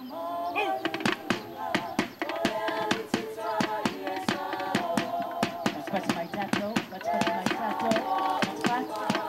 Let's go to my tattoo. Let's go to my tattoo. Let's go.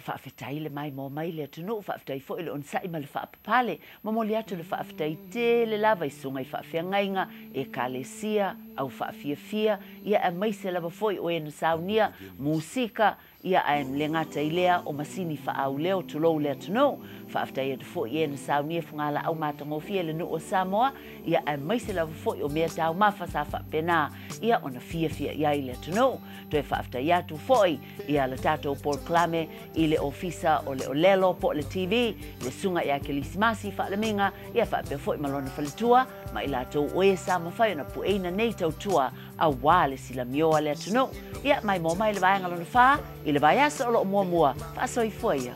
Whaafetai le mai mo mai le tunu whaafetai fo ile on sai ma le whaapapale ma mo le atu le whaafetai te le lava i sunga i whaafeangainga e kalesia au whaafiafia ia e maise lava foi o e na saunia musika ia e le ngata i lea o masini whaau leo tulou le tunu whaafetai atu foi e na saunia whangala au matangofia le nu o Samoa ia e maise lava foi o mea tau mafa sa whaapena ia o na fiafia ia i le tunu to e whaafetai atu foi ia le tatou proclame i le ofisa o le olelo po le TV le sunga ia ke lisimasi fa le minga ia fa pe foi malona fa le tua ma ila to o e sa ma fa na pu e na nei tau tua a wale sila mio ale tunu ia mai mo mai le vai ngalona fa i le vai asa o lo mua fa so i foi ia